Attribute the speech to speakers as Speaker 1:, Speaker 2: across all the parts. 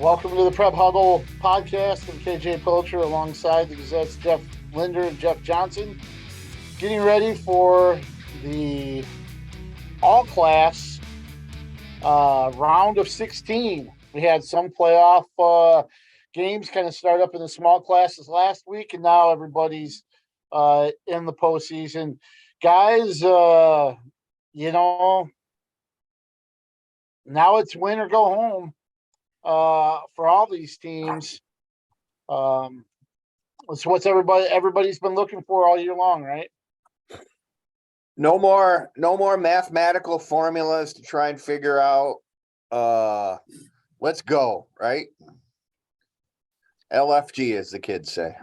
Speaker 1: Welcome to the Prep Huddle podcast. I'm KJ Pilcher alongside the Gazette's Jeff Linder and Jeff Johnson. Getting ready for the all-class round of 16. We had some playoff games kind of start up in the small classes last week, and now everybody's in the postseason. Guys, now it's win or go home for all these teams. It's what everybody's been looking for all year long, right?
Speaker 2: No more mathematical formulas to try and figure out. Let's go, right? LFG, as the kids say.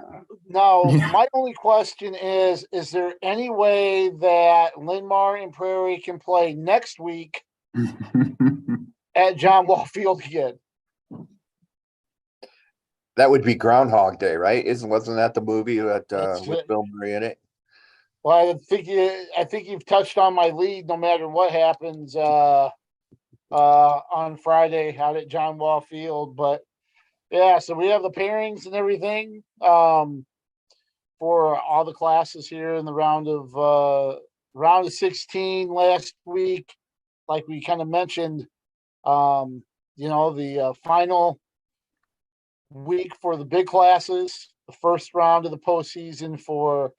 Speaker 1: Now, my only question is there any way that Linn-Mar and Prairie can play next week at John Wall Field again?
Speaker 2: That would be Groundhog Day, right? Wasn't that the movie that with Bill Murray in it?
Speaker 1: Well, I think you've touched on my lead. No matter what happens on Friday out at John Wall Field, but yeah, so we have the pairings and everything for all the classes here in the round of 16 last week. Like we kind of mentioned, the final week for the big classes, the first round of the postseason for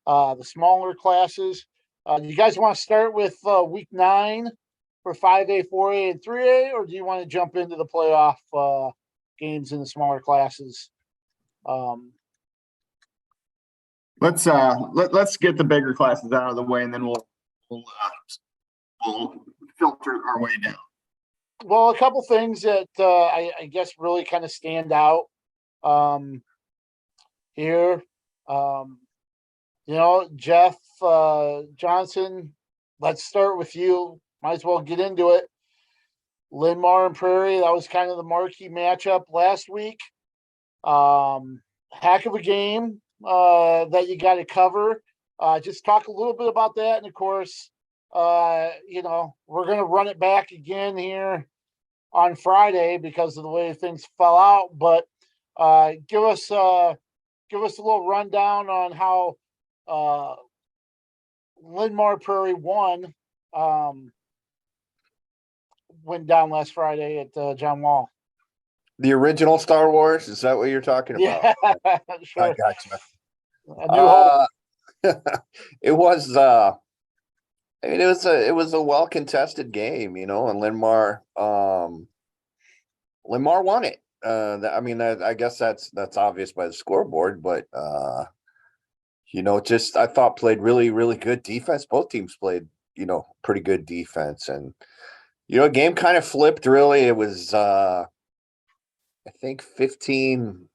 Speaker 1: the smaller classes. You guys want to start with week 9 for 5A, 4A, and 3A, or do you want to jump into the playoff games in the smaller classes?
Speaker 3: Let's get the bigger classes out of the way, and then we'll filter our way down.
Speaker 1: Well, a couple things that I guess really kind of stand out here. Jeff Johnson, let's start with you. Might as well get into it. Linn-Mar and Prairie, that was kind of the marquee matchup last week. Heck of a game that you got to cover. Just talk a little bit about that. And, of course, we're going to run it back again here on Friday because of the way things fell out. But give us a little rundown on how Linn-Mar Prairie won went down last Friday at John Wall.
Speaker 2: The original Star Wars? Is that what you're talking about?
Speaker 1: Yeah, sure.
Speaker 2: I gotcha. It was it was a well contested game, and Lin-Mar won it. I guess that's obvious by the scoreboard, but I thought played really, really good defense. Both teams played, pretty good defense, and game kind of flipped. Really, it was I think 15.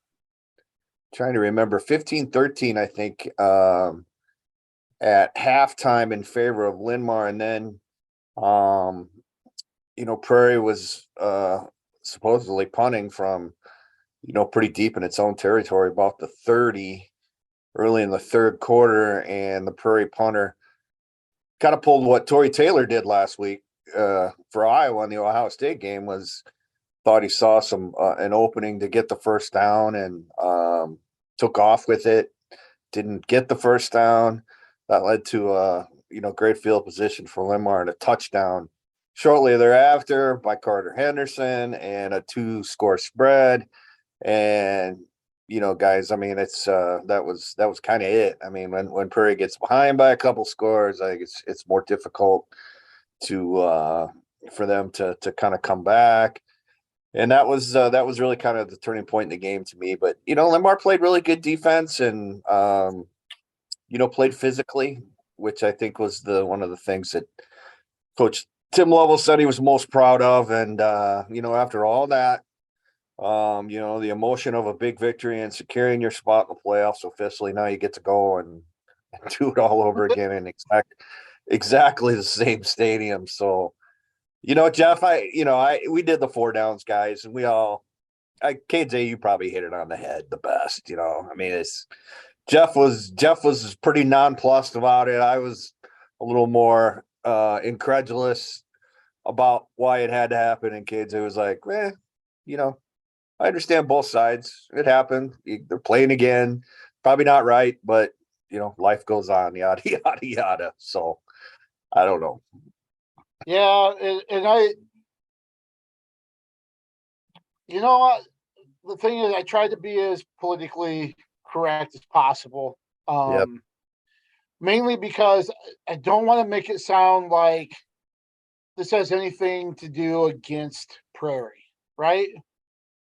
Speaker 2: Trying to remember 15-13, I think, at halftime in favor of Lin-Mar, and then Prairie was supposedly punting from pretty deep in its own territory, about the 30 early in the third quarter, and the Prairie punter kind of pulled what Tory Taylor did last week for Iowa in the Ohio State game. Thought he saw an opening to get the first down, and took off with it. Didn't get the first down. That led to great field position for Lin-Mar and a touchdown shortly thereafter by Carter Henderson, and a 2-score spread. And guys, it's that was kind of it. When Prairie gets behind by a couple scores, I think it's more difficult to for them to kind of come back. And that was really kind of the turning point in the game to me. But Lin-Mar played really good defense, and played physically, which I think was one of the things that Coach Tim Lovell said he was most proud of. And after all that, the emotion of a big victory and securing your spot in the playoffs officially, now you get to go and do it all over again in exactly the same stadium. So. Jeff, we did the 4 downs, guys, and KJ, you probably hit it on the head the best. Jeff was pretty nonplussed about it. I was a little more incredulous about why it had to happen, and KJ was like, I understand both sides. It happened. They're playing again. Probably not right, but life goes on, yada, yada, yada. So I don't know.
Speaker 1: Yeah. And you know what? The thing is, I tried to be as politically correct as possible.
Speaker 2: Yep.
Speaker 1: Mainly because I don't want to make it sound like this has anything to do against Prairie, right?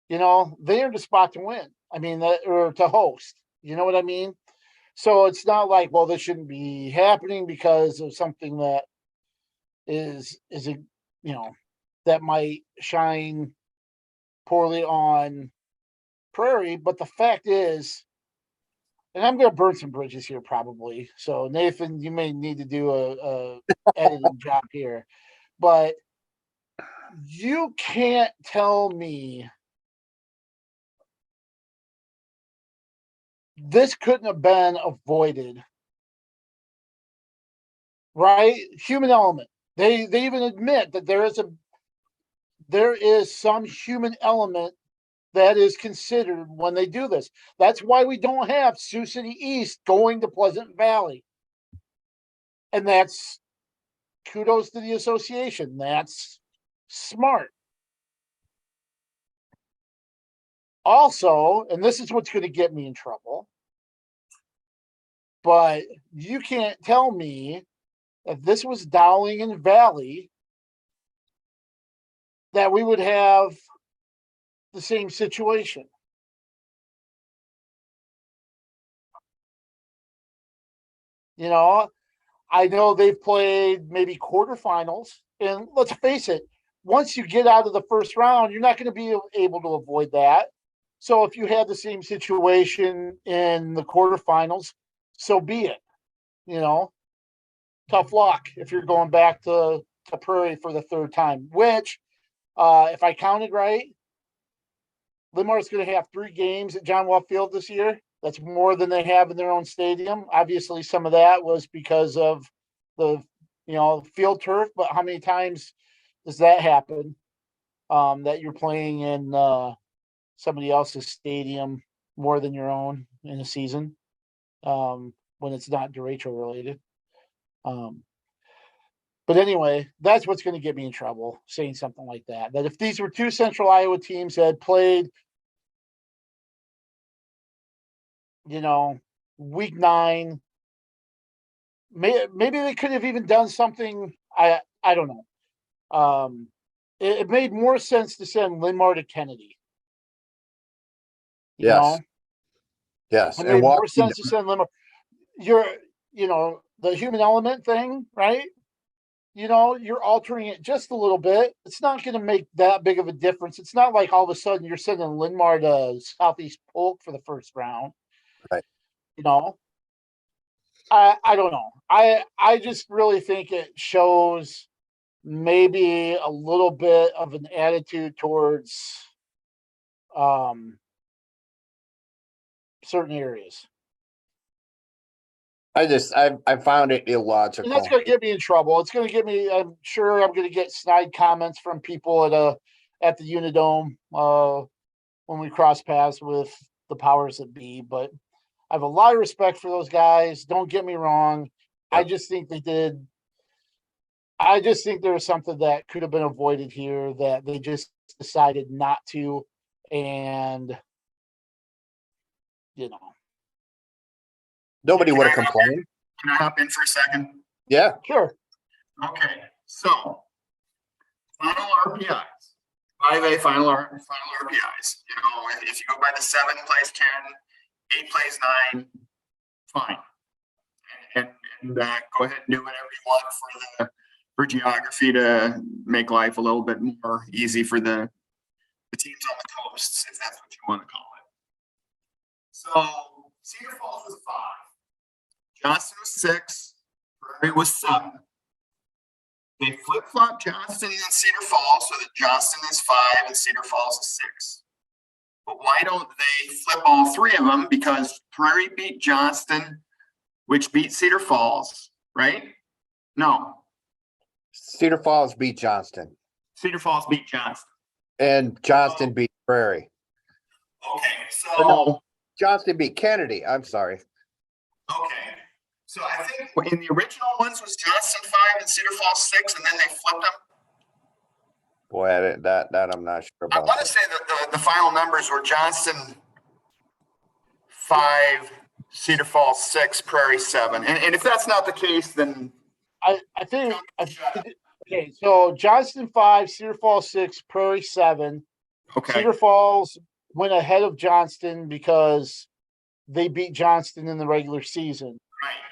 Speaker 1: They earned a spot to win. I mean, or to host. You know what I mean? So it's not like, well, this shouldn't be happening because of something that is that might shine poorly on Prairie. But the fact is, and I'm going to burn some bridges here probably. So Nathan, you may need to do a editing job here, but you can't tell me this couldn't have been avoided, right? Human element. They even admit that there is some human element that is considered when they do this. That's why we don't have Sioux City East going to Pleasant Valley. And that's kudos to the association. That's smart. Also, and this is what's going to get me in trouble, but you can't tell me if this was Dowling and Valley that we would have the same situation. I know they've played maybe quarterfinals, and let's face it, once you get out of the first round, you're not going to be able to avoid that. So if you had the same situation in the quarterfinals, so be it. Tough luck if you're going back to Prairie for the third time, which, if I counted right, Lin-Mar is going to have 3 games at John Wall Field this year. That's more than they have in their own stadium. Obviously, some of that was because of the field turf, but how many times does that happen? That you're playing in somebody else's stadium more than your own in a season, when it's not derecho related. But anyway, that's what's going to get me in trouble saying something like that. That if these were 2 Central Iowa teams that had played, week 9, maybe they could have even done something. I don't know. It made more sense to send Lin-Mar to Kennedy.
Speaker 2: Yes. Yes.
Speaker 1: It
Speaker 2: And
Speaker 1: made more sense to send Lin-Mar. The human element thing, right? You're altering it just a little bit. It's not going to make that big of a difference. It's not like all of a sudden you're sending Lin-Mar to Southeast Polk for the first round.
Speaker 2: Right.
Speaker 1: I don't know. I just really think it shows maybe a little bit of an attitude towards certain areas.
Speaker 2: I found it
Speaker 1: And
Speaker 2: illogical.
Speaker 1: that's going to get me in trouble. It's going to get me. I'm sure I'm going to get snide comments from people at the Unidome when we cross paths with the powers that be. But I have a lot of respect for those guys. Don't get me wrong.
Speaker 2: Yep.
Speaker 1: I just think they did. I just think there was something that could have been avoided here that they just decided not to, and
Speaker 2: Nobody would have complained.
Speaker 3: Can I hop in for a second?
Speaker 2: Yeah.
Speaker 1: Sure.
Speaker 3: Okay, so final RPIs, 5A final RPIs. If you go by the 7 plays 10, 8 plays 9, fine. And go ahead and do whatever you want for geography to make life a little bit more easy for the teams on the coasts, if that's what you want to call it. So Cedar Falls was 5, Johnson was 6, Prairie was 7. They flip-flop Johnston and Cedar Falls so that Johnston is 5 and Cedar Falls is 6. But why don't they flip all 3 of them? Because Prairie beat Johnston, which beat Cedar Falls, right? No.
Speaker 2: Cedar Falls beat Johnston.
Speaker 3: Cedar Falls beat Johnston.
Speaker 2: And Johnston beat Prairie.
Speaker 3: Okay,
Speaker 1: Or no,
Speaker 3: so
Speaker 2: Johnston beat Kennedy. I'm sorry.
Speaker 3: okay, so I think in the original ones was Johnson 5 and Cedar Falls 6, and then they flipped them.
Speaker 2: Boy, that I'm not sure
Speaker 3: I
Speaker 2: about.
Speaker 3: want to say that the final numbers were Johnson 5, Cedar Falls 6, Prairie 7. And if that's not the case, then
Speaker 1: I think okay. So Johnston 5, Cedar Falls 6, Prairie 7.
Speaker 3: okay.
Speaker 1: Cedar Falls went ahead of Johnston because they beat Johnston in the regular season.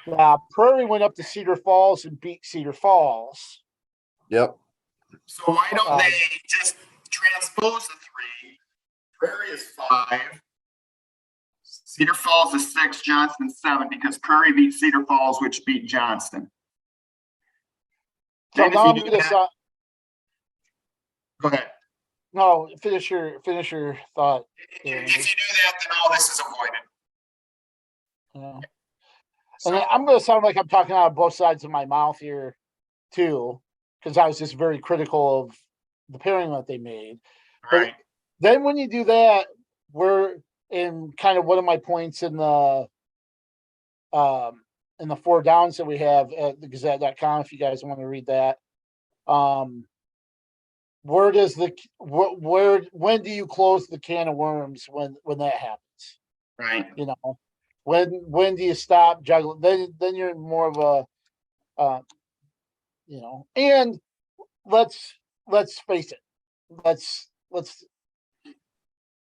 Speaker 3: Right.
Speaker 1: Prairie went up to Cedar Falls and beat Cedar Falls.
Speaker 2: Yep.
Speaker 3: So why don't they just transpose the 3? Prairie is 5. Cedar Falls is 6, Johnston 7, because Prairie beat Cedar Falls, which beat Johnston.
Speaker 1: So
Speaker 3: Then
Speaker 1: now I'm
Speaker 3: if you do
Speaker 1: going
Speaker 3: that,
Speaker 1: to
Speaker 3: go ahead.
Speaker 1: no finish your thought.
Speaker 3: If you do that, then all this is avoided.
Speaker 1: Yeah.
Speaker 3: So,
Speaker 1: And I'm going to sound like I'm talking out of both sides of my mouth here, too, because I was just very critical of the pairing that they made.
Speaker 3: right.
Speaker 1: But then when you do that, we're in kind of one of my points in the 4 downs that we have at the Gazette.com. If you guys want to read that, where does when do you close the can of worms when that happens?
Speaker 3: Right.
Speaker 1: You know, when do you stop juggling? Then you're more of a, and let's face it. Let's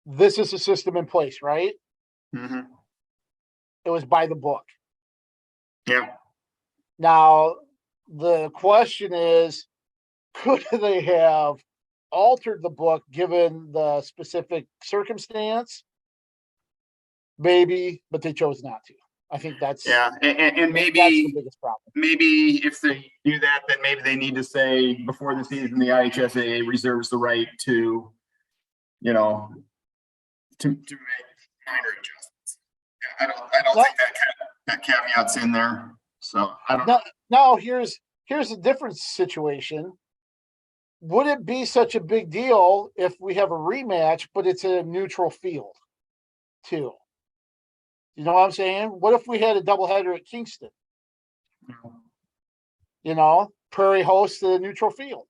Speaker 1: this is a system in place, right?
Speaker 3: Mm-hmm.
Speaker 1: It was by the book.
Speaker 3: Yeah.
Speaker 1: Now, the question is, could they have altered the book given the specific circumstance? Maybe, but they chose not to. I think that's
Speaker 3: and maybe
Speaker 1: that's the biggest problem.
Speaker 3: Maybe if they do that, then maybe they need to say before the season the IHSAA reserves the right to, to make minor adjustments. I don't think that caveat's in there. So I don't know.
Speaker 1: Now here's a different situation. Would it be such a big deal if we have a rematch, but it's a neutral field, too? You know what I'm saying? What if we had a doubleheader at Kingston? Prairie hosts the neutral field.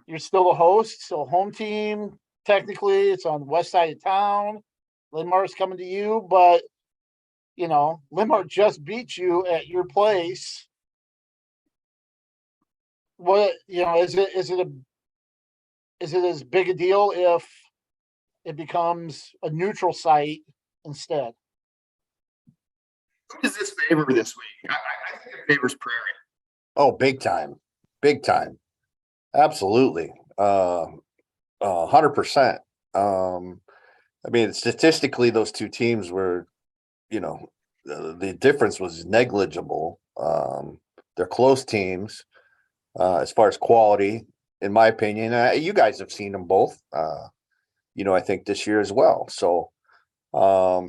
Speaker 1: You're still a host, still a home team. Technically, it's on the west side of town. Lin-Mar is coming to you, but Lin-Mar just beat you at your place. What is it as big a deal if it becomes a neutral site instead?
Speaker 3: Who does this favor this week? I think it favors Prairie.
Speaker 2: Oh, big time. Absolutely. 100%. I mean, statistically, those two teams were, the difference was negligible. They're close teams as far as quality, in my opinion. You guys have seen them both, I think this year as well. So, I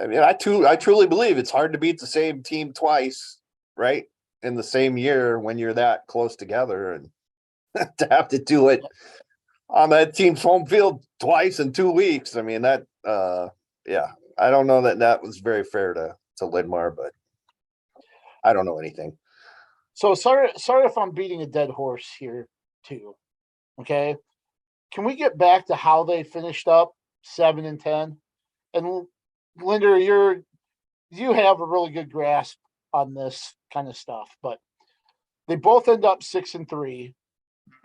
Speaker 2: mean, I truly believe it's hard to beat the same team twice, right? In the same year when you're that close together, and to have to do it on that team's home field twice in 2 weeks. I mean, that, I don't know that was very fair to Lin-Mar, but I don't know anything.
Speaker 1: So sorry if I'm beating a dead horse here too. Okay. Can we get back to how they finished up 7-10? And Linder, you have a really good grasp on this kind of stuff, but they both end up 6-3.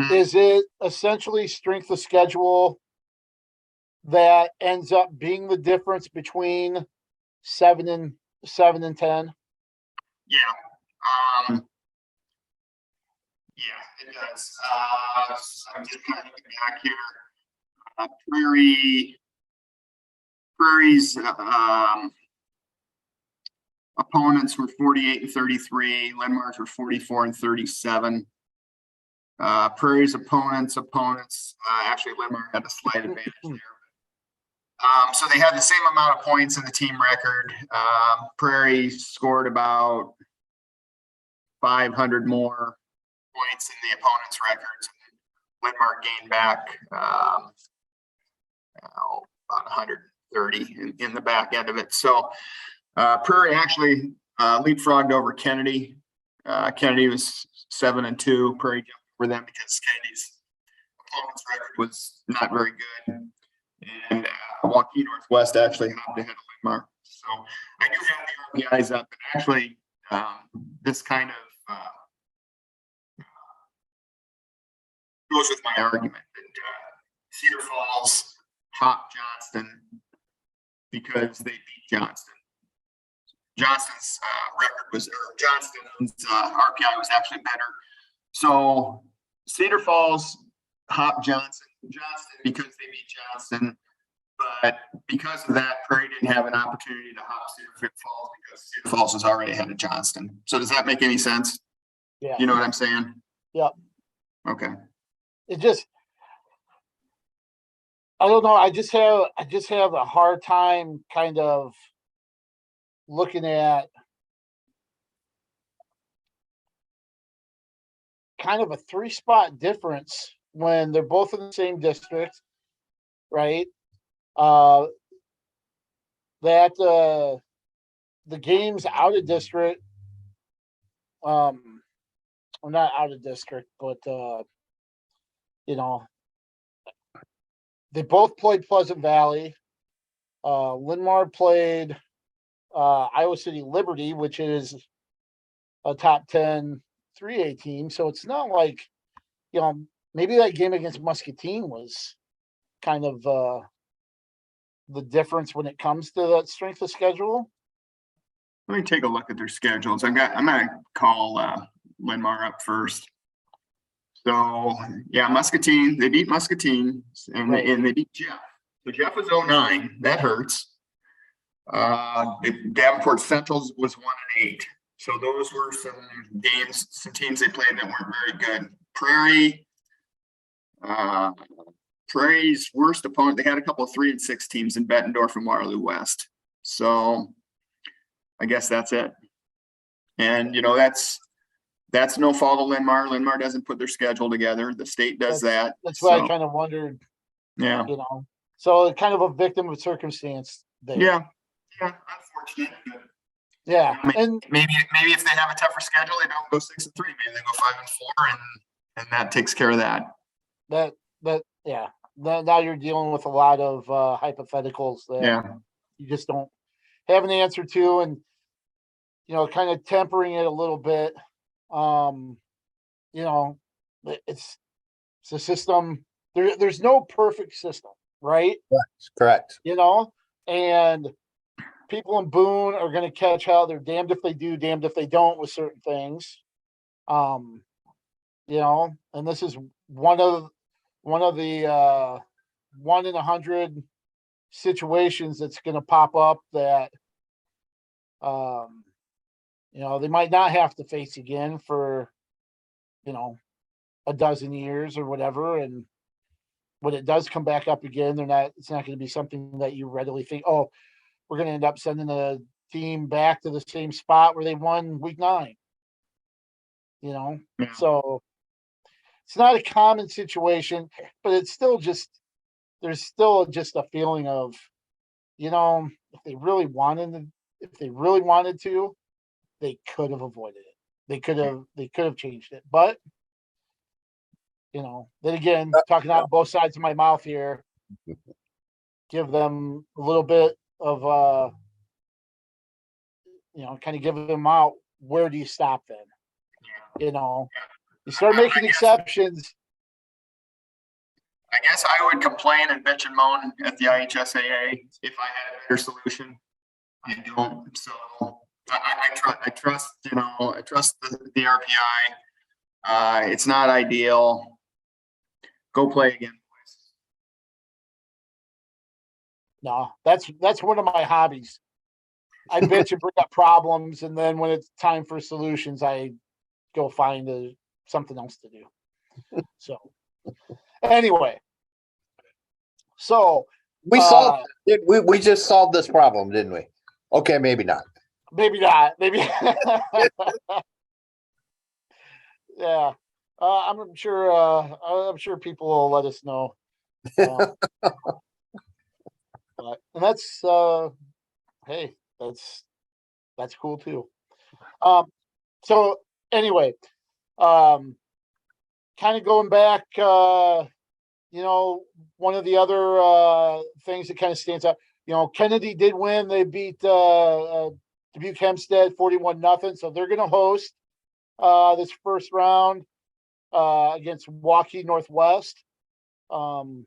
Speaker 1: Mm-hmm. Is it essentially strength of schedule that ends up being the difference between 7 and 10?
Speaker 3: Yeah. Yeah, it does. I'm just kind of looking back here. Prairie's opponents were 48-33. Lin-Mar's were 44-37. Prairie's opponents. Actually, Lin-Mar had a slight advantage there. So they had the same amount of points in the team record. Prairie scored about 500 more points in the opponent's records. Lin-Mar gained back about 130 in the back end of it. So Prairie actually leapfrogged over Kennedy. Kennedy was 7-2. Prairie jumped over them because Kennedy's opponent's record was not very good. And Waukee Northwest actually hopped ahead of Linn-Mar. So I do have the RPIs up. And actually, this kind of goes with my argument that Cedar Falls topped Johnston because they beat Johnston. Johnston's record was, or Johnston's RPI was actually better. So Cedar Falls hopped Johnston because they beat Johnston. But because of that, Prairie didn't have an opportunity to hop Cedar Falls because Cedar Falls was already ahead of Johnston. So does that make any sense?
Speaker 1: Yeah.
Speaker 3: You know what I'm saying?
Speaker 1: Yep.
Speaker 3: Okay.
Speaker 1: It just, I don't know. I just have a hard time kind of looking at kind of a 3-spot difference when they're both in the same district, right? That the games out of district, well, not out of district, but you know, they both played Pleasant Valley. Lin-Mar played Iowa City Liberty, which is a top 10 3A team. So it's not like, you know, maybe that game against Muscatine was kind of the difference when it comes to that strength of schedule.
Speaker 3: Let me take a look at their schedules. I'm gonna call Lin-Mar up first. So yeah, Muscatine, they beat Muscatine and,
Speaker 1: Right.
Speaker 3: and they beat Jeff. So Jeff was 0-9. That hurts. Davenport Central's was 1-8. So those were some games, some teams they played that weren't very good. Prairie's worst opponent, they had a couple of 3-6 teams in Bettendorf and Waterloo West. So I guess that's it. And you know, that's no fault of Lin-Mar. Lin-Mar doesn't put their schedule together. The state does that.
Speaker 1: That's why I kind of wondered.
Speaker 3: Yeah.
Speaker 1: You know, so kind of a victim of circumstance there.
Speaker 3: Yeah. Yeah. Unfortunate. But,
Speaker 1: yeah.
Speaker 3: You know,
Speaker 1: And
Speaker 3: maybe if they have a tougher schedule, they don't go 6-3. Maybe they go 5-4, and that takes care of that.
Speaker 1: Yeah. Now you're dealing with a lot of hypotheticals that you just don't have an answer to, and you know, kind of tempering it a little bit. You know, it's a system. There's no perfect system, right?
Speaker 2: Correct.
Speaker 1: You know, and people in Boone are going to catch hell. They're damned if they do, damned if they don't with certain things. You know, and this is one of the 1 in 100 situations that's going to pop up that you know, they might not have to face again for, you know, a dozen years or whatever. And when it does come back up again, it's not going to be something that you readily think, oh, we're going to end up sending the team back to the same spot where they won week 9. You know, so it's not a common situation, but it's still just, there's still just a feeling of, you know, if they really wanted to, they could have avoided it. They could have changed it. But, you know, then again, talking out of both sides of my mouth here, give them a little bit of, you know, kind of give them out. Where do you stop then? You know, you start making exceptions.
Speaker 3: I guess I would complain and bitch and moan at the IHSAA if I had a better solution. I don't. So I trust, you know, I trust the RPI. It's not ideal. Go play again, boys.
Speaker 1: No, that's one of my hobbies. I bitch and bring up problems, and then when it's time for solutions, I go find something else to do. So anyway, so
Speaker 2: we we just solved this problem, didn't we? Okay, maybe not.
Speaker 1: Maybe not. Maybe. Yeah. I'm sure people will let us know. And that's hey, that's cool too. So anyway, kind of going back, one of the other things that kind of stands out, Kennedy did win. They beat Dubuque Hempstead 41-0. So they're going to host this first round against Waukee Northwest. So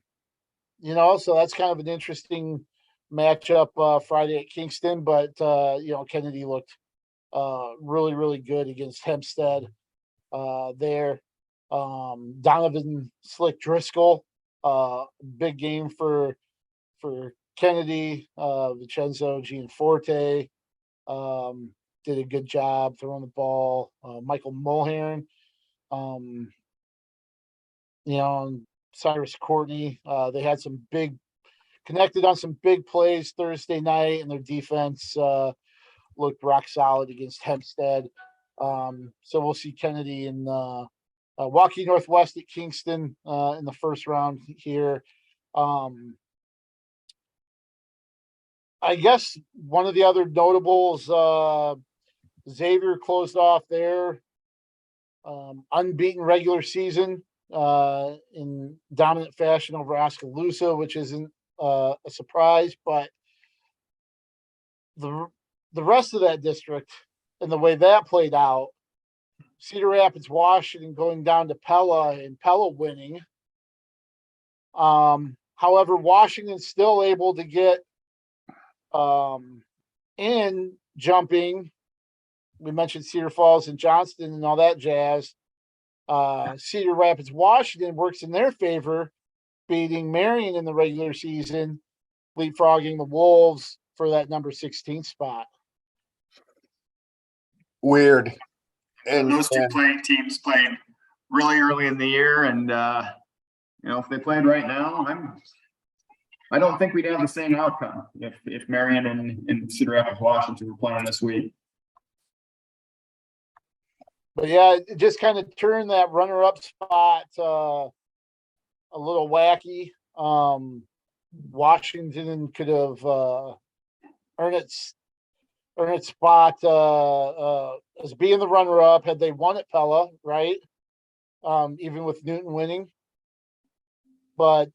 Speaker 1: that's kind of an interesting matchup Friday at Kingston. But, Kennedy looked really, really good against Hempstead there. Donovan Slick Driscoll, big game for Kennedy. Vincenzo Gianforte did a good job throwing the ball. Michael Mulhern, and Cyrus Courtney. They had some connected on some big plays Thursday night, and their defense looked rock solid against Hempstead. So we'll see Kennedy and Waukee Northwest at Kingston in the first round here. I guess one of the other notables, Xavier closed off their unbeaten regular season in dominant fashion over Oskaloosa, which isn't a surprise, but the rest of that district and the way that played out, Cedar Rapids, Washington going down to Pella and Pella winning. However, Washington's still able to get in jumping. We mentioned Cedar Falls and Johnston and all that jazz. Cedar Rapids, Washington works in their favor, beating Marion in the regular season, leapfrogging the Wolves for that number 16 spot.
Speaker 2: Weird.
Speaker 3: And those two teams played really early in the year, and if they played right now, I don't think we'd have the same outcome if Marion and Cedar Rapids, Washington were playing this week.
Speaker 1: But yeah, it just kind of turned that runner-up spot a little wacky. Washington could have earned its spot as being the runner-up had they won at Pella, right? Even with Newton winning. But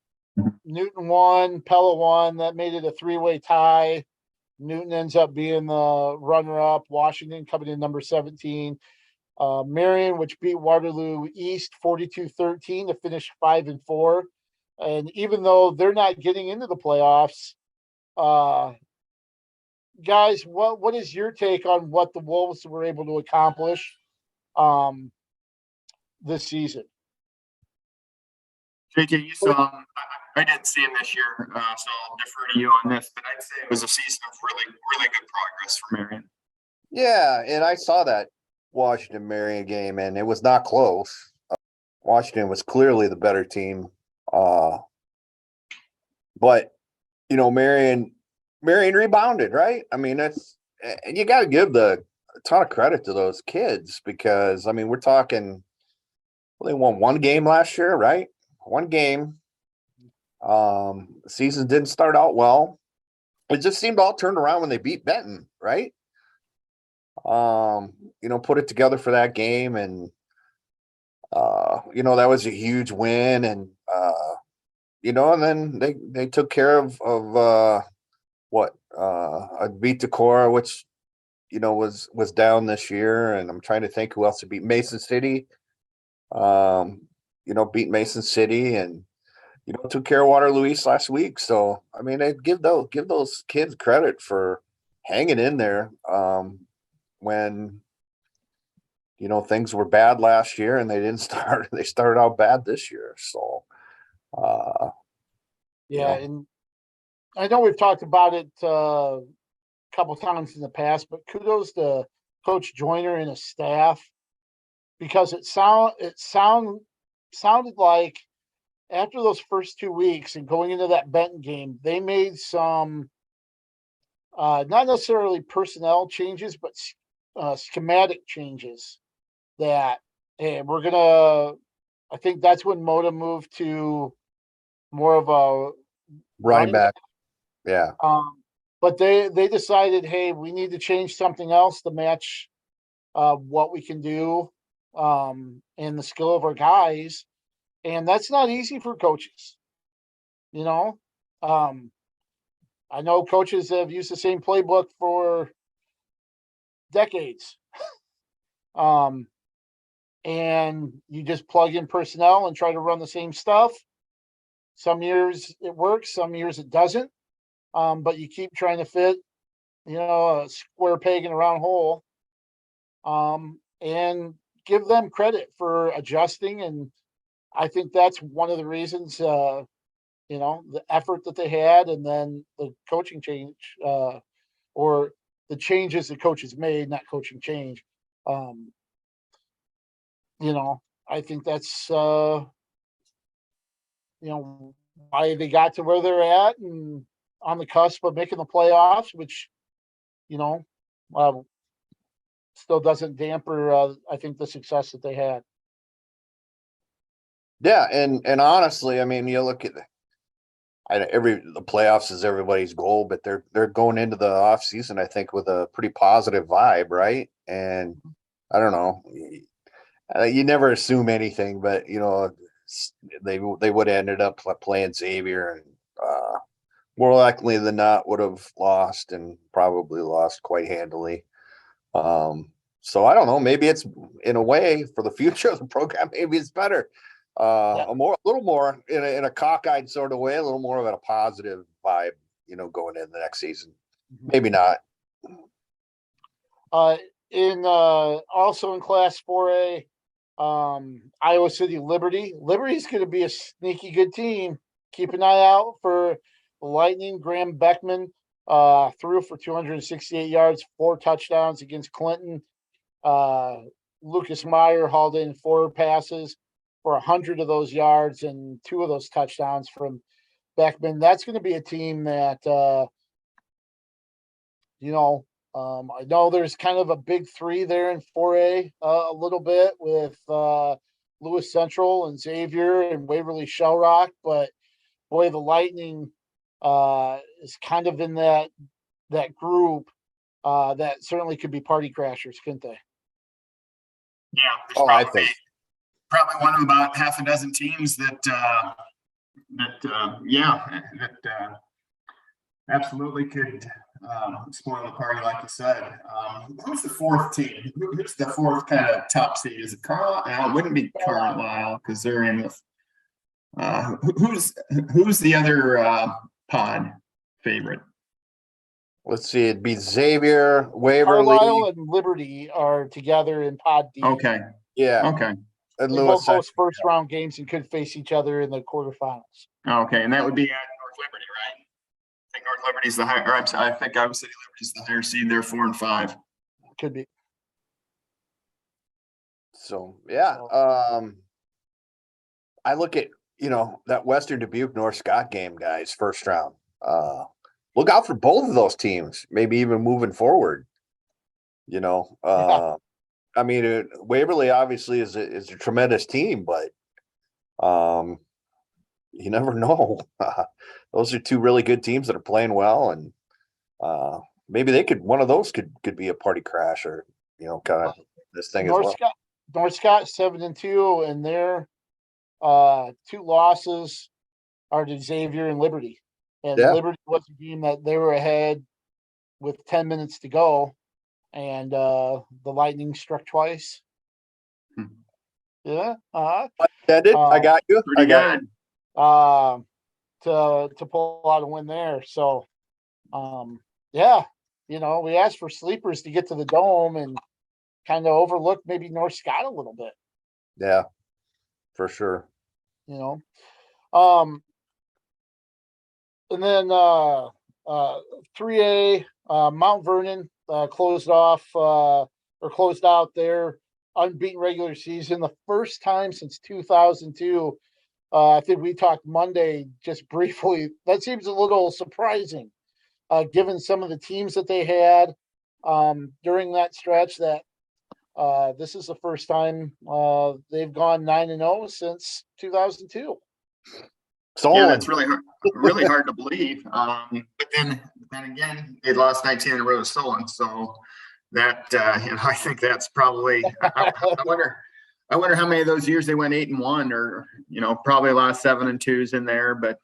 Speaker 1: Newton won, Pella won. That made it a three-way tie. Newton ends up being the runner-up. Washington coming in number 17. Marion, which beat Waterloo East 42-13 to finish 5-4. And even though they're not getting into the playoffs, guys, what is your take on what the Wolves were able to accomplish this season?
Speaker 3: JJ, you saw I didn't see him this year, so I'll defer to you on this, but I'd say it was a season of really, really good progress for Marion.
Speaker 2: Yeah, and I saw that Washington Marion game, and it was not close. Washington was clearly the better team. But Marion rebounded, right? I mean, and you got to give a ton of credit to those kids because we're talking they won one game last year, right? One game. Season didn't start out well. It just seemed all turned around when they beat Benton, right? Put it together for that game, and that was a huge win, and and then they took care of beat Decorah, which was down this year, and I'm trying to think who else to beat. Mason City, beat Mason City, and took care of Waterloo East last week. So I give those kids credit for hanging in there when things were bad last year, and they started out bad this year. So
Speaker 1: and I know we've talked about it a couple times in the past, but kudos to Coach Joyner and his staff, because it sounded like after those first 2 weeks and going into that Benton game, they made some not necessarily personnel changes, but schematic changes that I think that's when Moda moved to more of a
Speaker 2: running back. Yeah.
Speaker 1: But they decided, hey, we need to change something else to match what we can do and the skill of our guys. And that's not easy for coaches. You know, I know coaches have used the same playbook for decades. And you just plug in personnel and try to run the same stuff. Some years it works, some years it doesn't. But you keep trying to fit, a square peg in a round hole. And give them credit for adjusting. And I think that's one of the reasons, the effort that they had, and then the coaching change, or the changes the coaches made, not coaching change. I think that's, why they got to where they're at and on the cusp of making the playoffs, which, uh, still doesn't damper, I think, the success that they had.
Speaker 2: Yeah. And honestly, I mean, you look at the playoffs is everybody's goal, but they're going into the off season, I think, with a pretty positive vibe. Right. And I don't know, you never assume anything, but they would have ended up playing Xavier, and more likely than not would have lost, and probably lost quite handily. So I don't know, maybe it's, in a way, for the future of the program, maybe it's better. A little more in a cockeyed sort of way, a little more of a positive vibe, going into the next season. Maybe not.
Speaker 1: Also in Class 4A, Iowa City Liberty. Liberty's going to be a sneaky good team. Keep an eye out for the Lightning. Graham Beckman threw for 268 yards, 4 touchdowns against Clinton. Lucas Meyer hauled in 4 passes for 100 of those yards and 2 of those touchdowns from Beckman. That's going to be a team that, I know there's kind of a big 3 there in 4A, a little bit with Lewis Central and Xavier and Waverly Shellrock, but boy, the Lightning is kind of in that group that certainly could be party crashers, couldn't they?
Speaker 3: Yeah,
Speaker 2: I think
Speaker 3: probably one of about half a dozen teams that absolutely could spoil the party, like you said. Who's the 4th team? Who's the 4th kind of top seed? Is it Carlisle? It wouldn't be Carlisle because they're in with. Who's the other pod favorite?
Speaker 2: Let's see. It'd be Xavier, Waverly.
Speaker 1: Carlisle and Liberty are together in Pod D.
Speaker 3: Okay.
Speaker 2: Yeah.
Speaker 3: Okay.
Speaker 1: And they both host first round games and could face each other in the quarterfinals.
Speaker 3: Okay, and that would be at North Liberty, right? I think North Liberty's the higher. I think Iowa City Liberty's the higher seed. They're 4 and 5.
Speaker 1: Could be.
Speaker 2: So yeah, I look at that Western Dubuque North Scott game, guys, first round. Look out for both of those teams, maybe even moving forward. I mean, Waverly obviously is a tremendous team, but you never know. Those are 2 really good teams that are playing well, and maybe one of those could be a party crasher. Kind of this thing
Speaker 1: North
Speaker 2: as well.
Speaker 1: North Scott 7-2, and their 2 losses are to Xavier and Liberty. And Liberty was a game that they were ahead with 10 minutes to go, and the Lightning struck twice. Yeah.
Speaker 2: I got you. I got
Speaker 1: you. To pull out a win there. So, we asked for sleepers to get to the Dome and kind of overlooked maybe North Scott a little bit.
Speaker 2: Yeah, for sure.
Speaker 1: And then 3A, Mount Vernon closed out their unbeaten regular season, the first time since 2002. I think we talked Monday just briefly. That seems a little surprising, given some of the teams that they had during that stretch. That this is the first time they've gone 9-0 since 2002.
Speaker 2: Solon.
Speaker 3: that's really hard to believe. But then again, they lost 19 in a row to Solon. So that, I think that's probably, I wonder how many of those years they went 8-1, or, probably a lot of 7-2s in there. But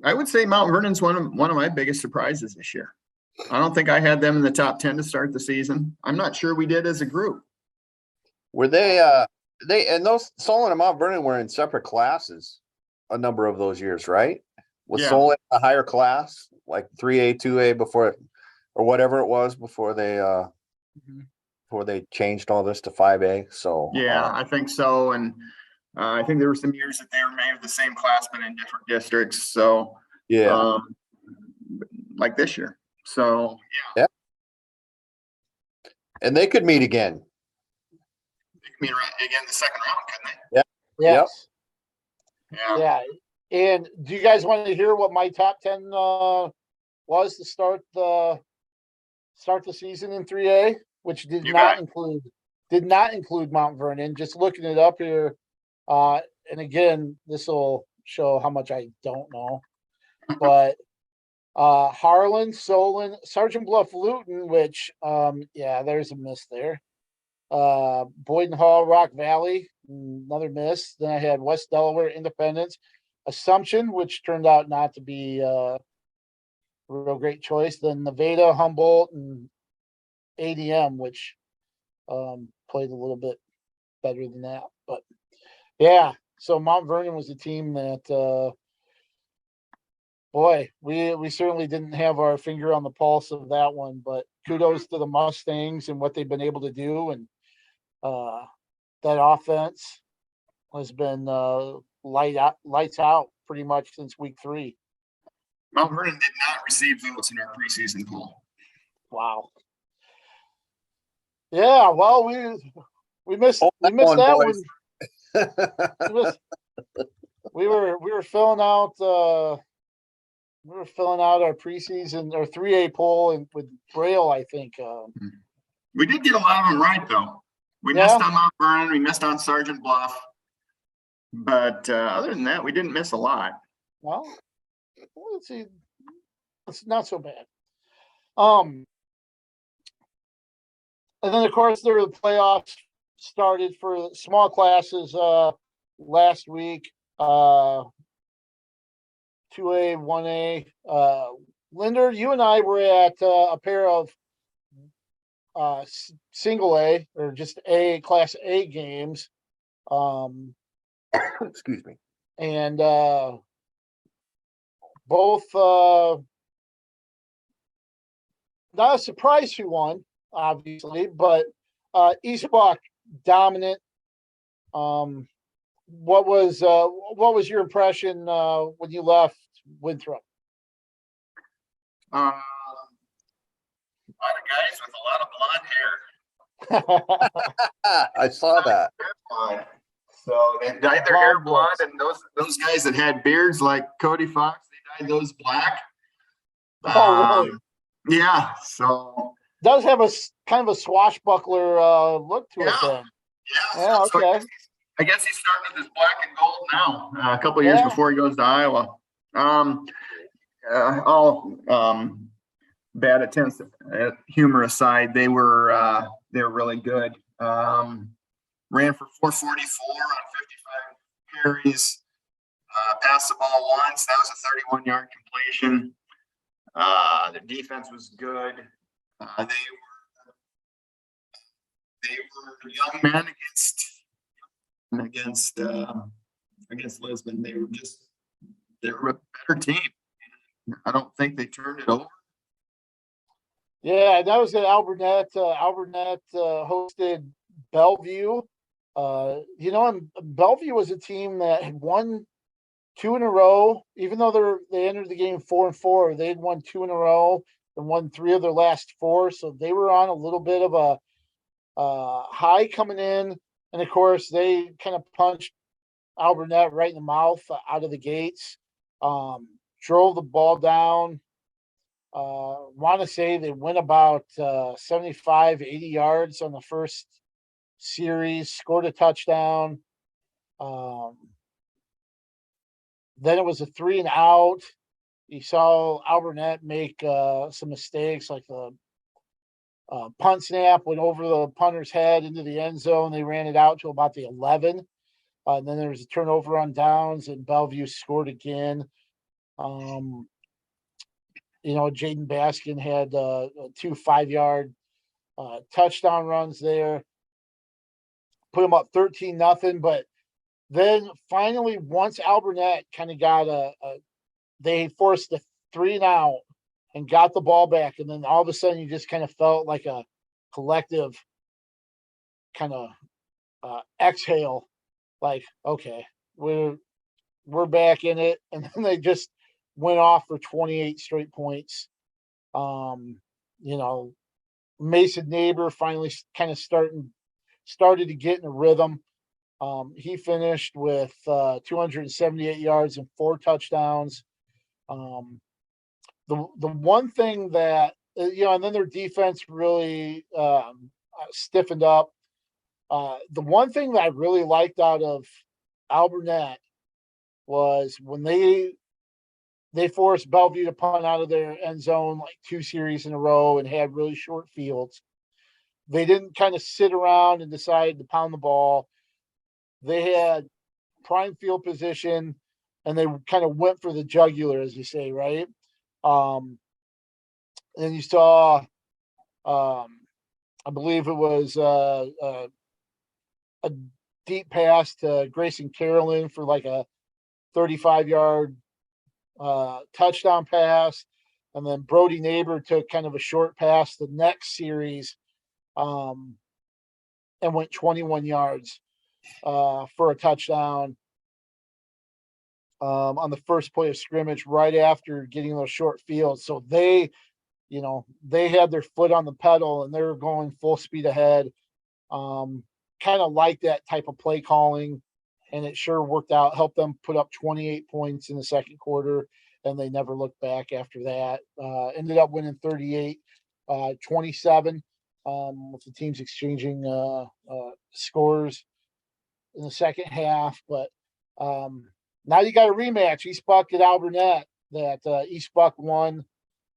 Speaker 3: I would say Mount Vernon's one of my biggest surprises this year. I don't think I had them in the top 10 to start the season. I'm not sure we did as a group.
Speaker 2: Were they and those Solon and Mount Vernon were in separate classes a number of those years, right? Was Solon a higher class, like 3A, 2A before, or whatever it was before they changed all this to 5A? So
Speaker 3: I think so. And I think there were some years that they were maybe the same class but in different districts. So like this year. So
Speaker 2: yeah. And they could meet again.
Speaker 3: They could meet again the second round, couldn't they?
Speaker 2: Yeah.
Speaker 1: Yes.
Speaker 3: Yep.
Speaker 1: Yeah. And do you guys want to hear what my top 10 was to start the season in 3A, which did not include Mount Vernon? Just looking it up here. And again, this will show how much I don't know. But Harlan, Solon, Sergeant Bluff, Luton, which there's a miss there. Boyden Hall, Rock Valley, another miss. Then I had West Delaware, Independence, Assumption, which turned out not to be a real great choice. Then Nevada, Humboldt, and ADM, which played a little bit better than that. But yeah, so Mount Vernon was a team that we certainly didn't have our finger on the pulse of that one, but kudos to the Mustangs and what they've been able to do. And that offense has been lights out pretty much since week 3.
Speaker 3: Mount Vernon did not receive votes in our preseason poll.
Speaker 1: Wow. Yeah, well, we missed that one. We were filling out our preseason or 3A poll and with Braille, I think.
Speaker 3: We did get a lot of them right, though. We missed on Mount Vernon, we missed on Sergeant Bluff, but other than that, we didn't miss a lot.
Speaker 1: Well, let's see, it's not so bad. And then of course there were the playoffs started for small classes last week. 2A, 1A. Linder, you and I were at a pair of single A or just class A games.
Speaker 2: Excuse me.
Speaker 1: And both not a surprise who won, obviously, but East Block dominant. What was your impression when you left Winthrop?
Speaker 3: A lot of guys with a lot of blonde hair.
Speaker 2: I saw that.
Speaker 3: So they dyed their hair blonde, and those guys that had beards like Cody Fox, they dyed those black.
Speaker 1: Oh, really?
Speaker 3: Yeah. So
Speaker 1: does have a kind of a swashbuckler look to it then.
Speaker 3: Yeah.
Speaker 1: Okay.
Speaker 3: So I guess he's starting with his black and gold now. A couple of years before he goes to Iowa. All bad attempts at humor aside, they were really good. Ran for 444 on 55 carries. Passed the ball once. That was a 31-yard completion. The defense was good. They were young men against Lisbon. They were a better team. I don't think they turned it over.
Speaker 1: Yeah, that was at Alburnett. Alburnett hosted Bellevue. And Bellevue was a team that had won 2 in a row. Even though they entered the game 4-4, they had won 2 in a row and won 3 of their last 4. So they were on a little bit of a high coming in. And of course, they kind of punched Alburnett right in the mouth out of the gates. Drove the ball down. Want to say they went about 75, 80 yards on the first series, scored a touchdown. Then it was a 3 and out. You saw Alburnett make some mistakes, like the punt snap went over the punter's head into the end zone. They ran it out to about the 11. And then there was a turnover on downs, and Bellevue scored again. Jaden Baskin had 2 5-yard touchdown runs there, put them up 13-0. But then finally, once Alburnett kind of got they forced a 3 and out and got the ball back, and then all of a sudden you just kind of felt like a collective kind of exhale, like, okay, we're back in it. And then they just went off for 28 straight points. Mason Neighbor finally kind of started to get in a rhythm. He finished with 278 yards and 4 touchdowns. The one thing that and then their defense really stiffened up. The one thing that I really liked out of Alburnett was when they forced Bellevue to punt out of their end zone like 2 series in a row and had really short fields. They didn't kind of sit around and decide to pound the ball. They had prime field position, and they kind of went for the jugular, as you say, right? And you saw, I believe it was a deep pass to Grayson Carolyn for like a 35-yard touchdown pass. And then Brody Neighbor took kind of a short pass the next series and went 21 yards for a touchdown on the first play of scrimmage right after getting those short fields. So they had their foot on the pedal and they were going full speed ahead. Kind of like that type of play calling, and it sure worked out, helped them put up 28 points in the second quarter, and they never looked back after that. Ended up winning 38-27 with the teams exchanging scores in the second half. But now you got a rematch, East Buck at Alburnett, that East Buck won.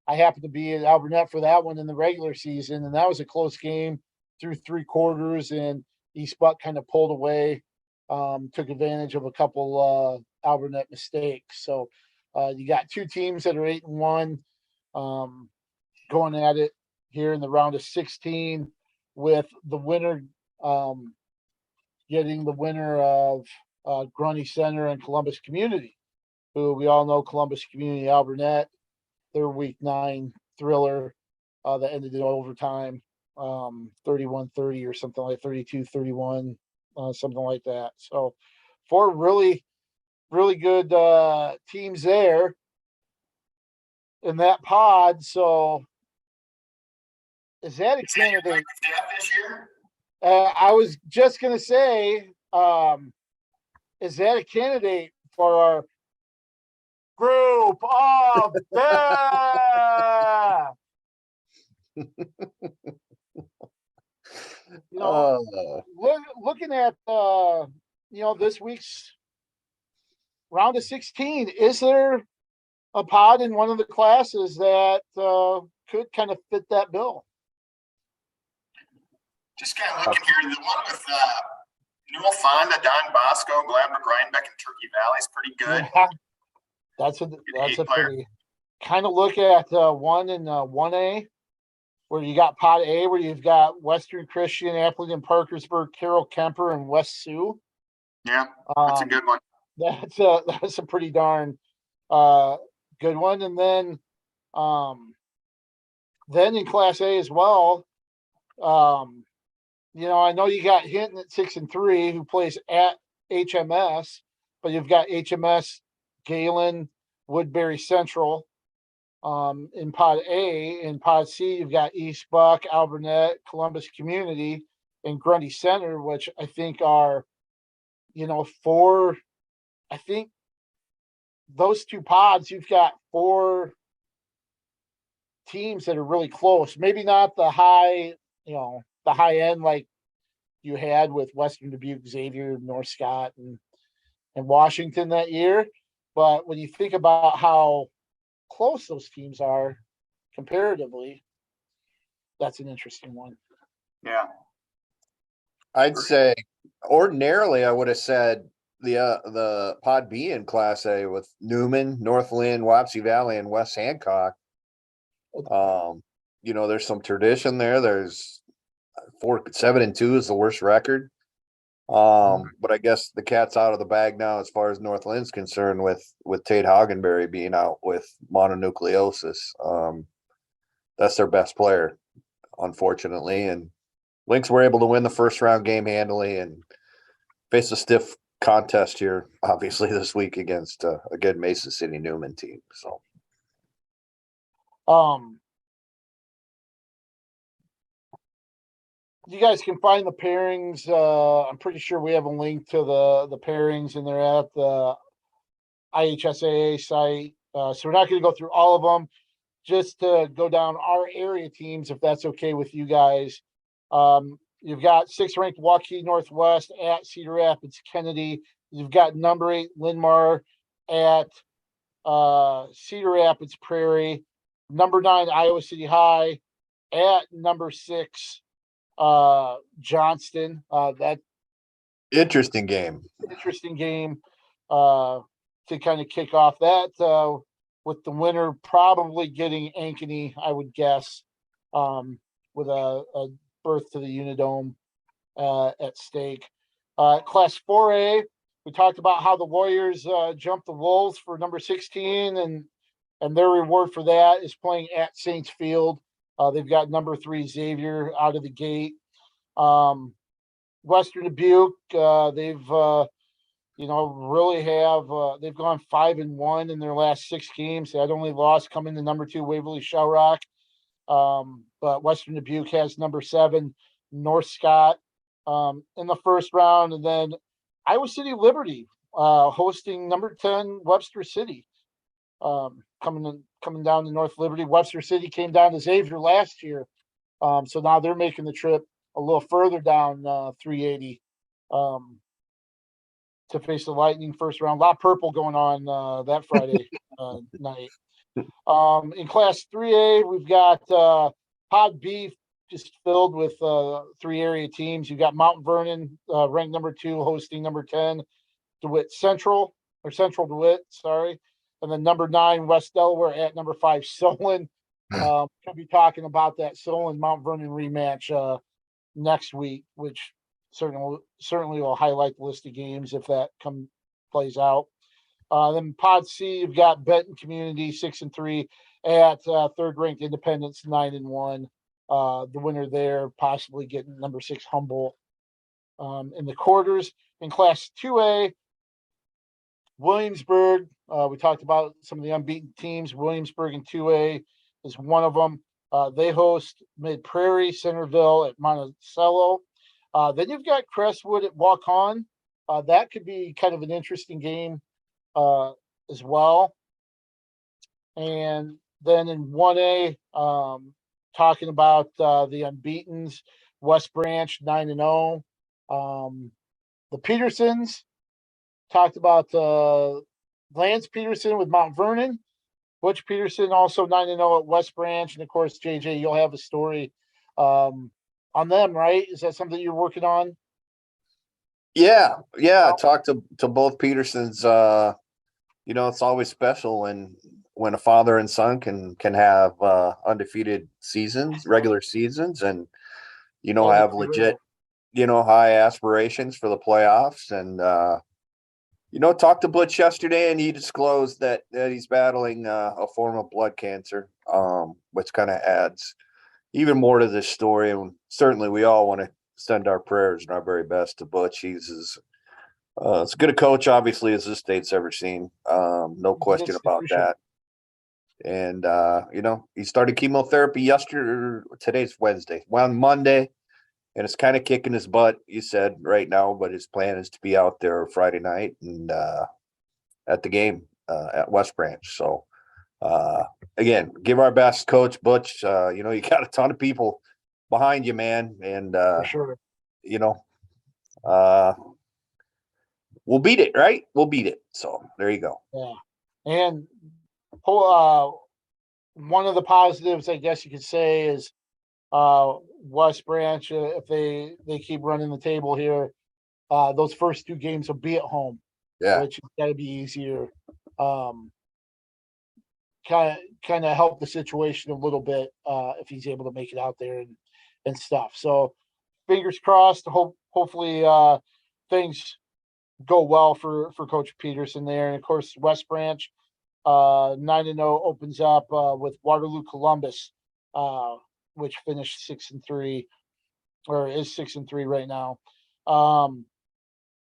Speaker 1: I happened to be at Alburnett for that one in the regular season, and that was a close game through 3 quarters, and East Buck kind of pulled away, took advantage of a couple Alburnett mistakes. So you got 2 teams that are 8-1 going at it here in the round of 16, with the winner getting the winner of Grundy Center and Columbus Community, who we all know Columbus Community Alburnett, their week 9 thriller that ended in overtime, 31-30 or something like 32-31, something like that. So 4 really, really good teams there in that pod. So is that a candidate?
Speaker 3: This year?
Speaker 1: I was just going to say, is that a candidate for our group of death? Looking at this week's round of 16, is there a pod in one of the classes that could kind of fit that bill?
Speaker 3: Just kind of looking here, the one with Newell Fonda, Don Bosco, Gladbrook, Rhinebeck, and Turkey Valley is pretty good.
Speaker 1: Yeah, that's a pretty kind of look at one in 1A, where you got pod A, where you've got Western Christian, Appleton, Parkersburg, Carroll Kemper, and West Sioux.
Speaker 3: Yeah, that's a good one.
Speaker 1: That's a pretty darn good one. And then in Class A as well, I know you got Hinton at 6-3, who plays at HMS, but you've got HMS, Galen, Woodbury Central in Pod A. In Pod C, you've got East Buck, Alburnett, Columbus Community, and Grundy Center, which I think are, I think those 2 pods, you've got 4 teams that are really close. Maybe not the high end like you had with Western Dubuque, Xavier, North Scott, and Washington that year. But when you think about how close those teams are comparatively, that's an interesting one.
Speaker 3: Yeah.
Speaker 2: I'd say ordinarily I would have said the Pod B in Class A with Newman, North Lynn, Wapsie Valley, and West Hancock. There's some tradition there. There's 7-2 is the worst record. But I guess the cat's out of the bag now as far as North Lynn's concerned with Tate Hoggenberry being out with mononucleosis. That's their best player, unfortunately. And Lynx were able to win the first round game handily and face a stiff contest here, obviously, this week against a good Mason City Newman team. So,
Speaker 1: you guys can find the pairings. I'm pretty sure we have a link to the pairings, and they're at the IHSAA site. So we're not going to go through all of them. Just to go down our area teams, if that's okay with you guys. You've got 6th ranked Waukee Northwest at Cedar Rapids Kennedy. You've got number 8 Linn-Mar at Cedar Rapids Prairie. Number 9 Iowa City High at number 6 Johnston. That
Speaker 2: interesting game.
Speaker 1: To kind of kick off that, with the winner probably getting Ankeny, I would guess, with a berth to the Unidome at stake. Class 4A, we talked about how the Warriors jumped the Wolves for number 16, and their reward for that is playing at Saints Field. They've got number 3 Xavier out of the gate. Western Dubuque, they've really have they've gone 5-1 in their last 6 games. They had only lost coming to number 2 Waverly Shell Rock. But Western Dubuque has number 7 North Scott in the first round, and then Iowa City Liberty hosting number 10 Webster City. Coming down to North Liberty. Webster City came down to Xavier last year, so now they're making the trip a little further down 380 to face the Lightning first round. A lot of purple going on that Friday night. In Class 3A, we've got Pod B just filled with 3 area teams. You've got Mount Vernon, ranked number 2, hosting number 10 Central DeWitt, sorry. And then number 9, West Delaware at number 5, Solon. We'll be talking about that Solon Mount Vernon rematch next week, which certainly will highlight the list of games if that plays out. Then Pod C, you've got Benton Community 6-3 at 3rd ranked Independence 9-1. The winner there possibly getting number 6 Humboldt in the quarters. In Class 2A, Williamsburg, we talked about some of the unbeaten teams. Williamsburg in 2A is one of them. They host Mid Prairie, Centerville at Monticello. Then you've got Crestwood at Waukon. That could be kind of an interesting game as well. And then in 1A, talking about the unbeatens, West Branch 9-0. The Petersons, talked about Lance Peterson with Mount Vernon. Butch Peterson also 9-0 at West Branch. And of course, JJ, you'll have a story on them, right? Is that something you're working on?
Speaker 2: Yeah. I talked to both Petersons. It's always special when a father and son can have undefeated seasons, regular seasons, and have legit, high aspirations for the playoffs. And talked to Butch yesterday, and he disclosed that he's battling a form of blood cancer, which kind of adds even more to this story. And certainly we all want to send our prayers and our very best to Butch. He's as good a coach, obviously, as this state's ever seen. No question about that. And, he started chemotherapy today's Wednesday, on Monday, and it's kind of kicking his butt, you said, right now, but his plan is to be out there Friday night and at the game at West Branch. So, again, give our best, Coach Butch. You got a ton of people behind you, man. And,
Speaker 1: for sure.
Speaker 2: We'll beat it, right? We'll beat it. So there you go.
Speaker 1: Yeah. And one of the positives, I guess you could say, is West Branch. If they keep running the table here, those first two games will be at home,
Speaker 2: Yeah.
Speaker 1: which has got to be easier. Kind of help the situation a little bit if he's able to make it out there and stuff. So fingers crossed. Hopefully things go well for Coach Peterson there. And of course, West Branch 9-0 opens up with Waterloo Columbus, which finished 6-3 or is 6-3 right now.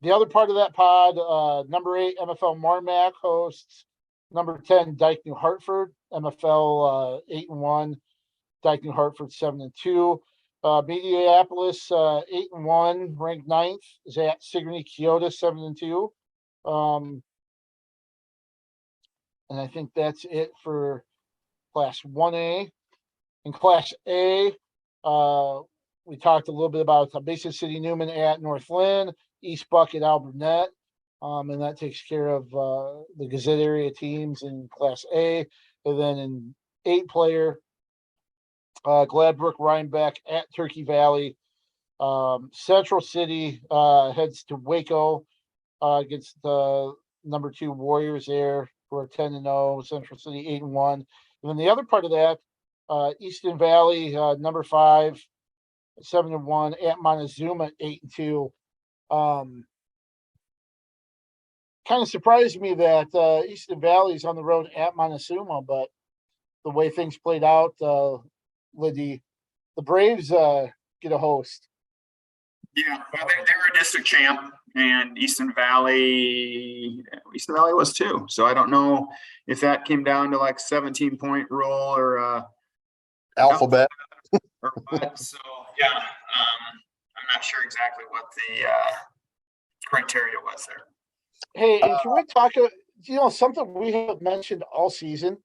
Speaker 1: The other part of that pod, number 8 MFL Marmac hosts number 10 Dyke New Hartford. MFL 8-1, Dyke New Hartford 7-2. Mediapolis 8-1, ranked 9th, is at Sigourney Keota 7-2. And I think that's it for Class 1A. In Class A, we talked a little bit about Basin City Newman at North Lynn, East Buck at Alburnett, and that takes care of the Gazette area teams in Class A. And then in 8-player, Gladbrook Rhinebeck at Turkey Valley. Central City heads to Waco against the number 2 Warriors there, who are 10-0. Central City 8-1. And then the other part of that, Easton Valley, number 5, 7-1 at Montezuma 8-2. Kind of surprised me that Easton Valley is on the road at Montezuma, but the way things played out, Liddy, the Braves get a host.
Speaker 3: Yeah, well, they were a district champ, and Easton Valley was too. So I don't know if that came down to like 17-point rule or
Speaker 2: Alphabet.
Speaker 3: or what. So yeah, I'm not sure exactly what the criteria was there.
Speaker 1: Hey, and can we talk? Something we have mentioned all season.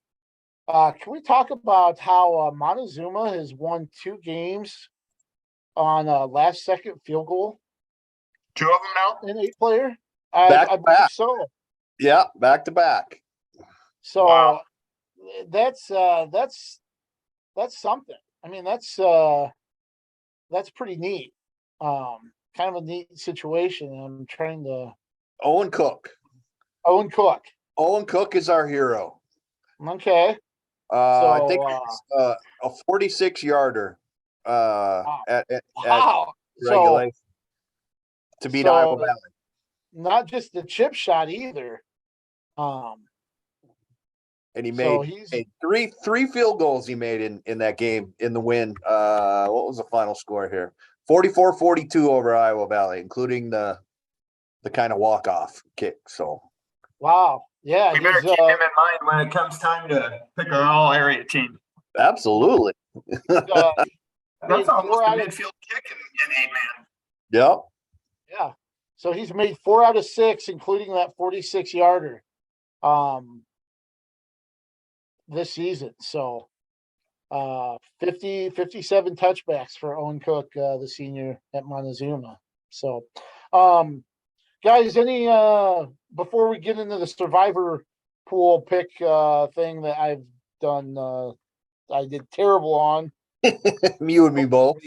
Speaker 1: Can we talk about how Montezuma has won 2 games on last second field goal?
Speaker 3: 2 of them now?
Speaker 1: In 8-player?
Speaker 2: Back
Speaker 1: I
Speaker 2: to
Speaker 1: believe
Speaker 2: back.
Speaker 1: so.
Speaker 2: Yeah, back to back.
Speaker 1: So
Speaker 3: Wow.
Speaker 1: that's something. I mean, that's pretty neat. Kind of a neat situation. I'm trying to.
Speaker 2: Owen Cook.
Speaker 1: Owen Cook.
Speaker 2: Owen Cook is our hero.
Speaker 1: Okay.
Speaker 2: I think it's a 46-yarder at
Speaker 1: Wow.
Speaker 2: regulation to beat Iowa Valley.
Speaker 1: Not just the chip shot either.
Speaker 2: And he made three field goals he made in that game in the win. What was the final score here? 44-42 over Iowa Valley, including the kind of walk-off kick. So
Speaker 1: wow. Yeah.
Speaker 3: We better keep him in mind when it comes time to pick our all area team.
Speaker 2: Absolutely.
Speaker 3: That's almost a midfield kick in 8-man.
Speaker 2: Yep.
Speaker 1: Yeah. So he's made 4 out of 6, including that 46-yarder this season. So 57 touchbacks for Owen Cook, the senior at Montezuma. So guys, any before we get into the survivor pool pick thing that I've done, I did terrible on.
Speaker 2: You and me both.